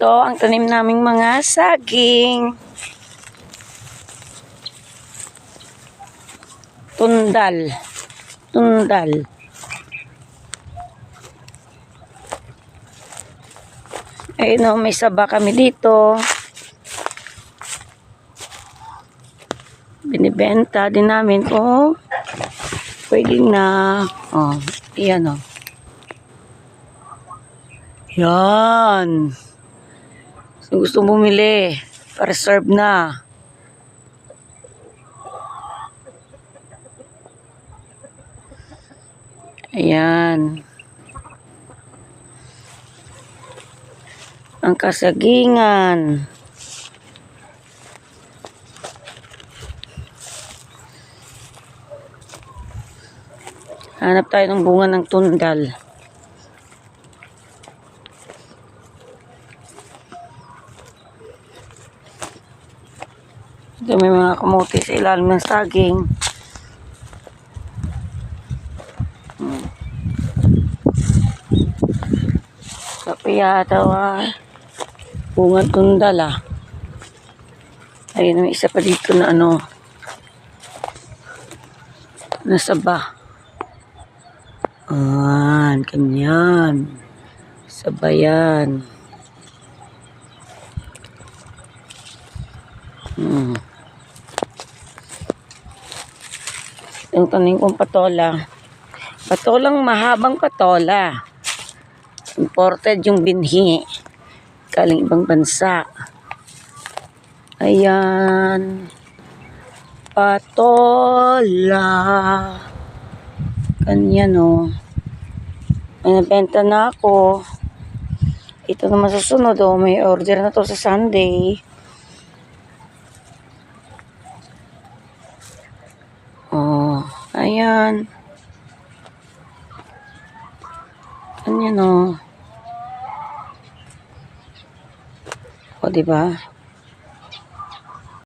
Ito ang tanim naming mga saging. Tundal. Ayun o, may saba kami dito. Binibenta din namin kung pwede na. Oh, iyan o. Yan. So, gusto bumili. Pa-reserve na. Ayan. Ang kasagingan. Hanap tayo ng bunga ng tundal. Ito may mga kamote sa ilalim ng saging. Kapiyata bunga tundal ah. Ayun, may isa pa dito na ano. Nasaba. Ganyan. Sabayan. Yung tanim kong patola. Patolang mahabang patola. Imported yung binhi. Galing ibang bansa. Ayan. Patola. Ganyan o. May nabenta na ako. Ito naman susunod o. May order na to sa Sunday. Oh, ayan. Ganyan o. O, diba?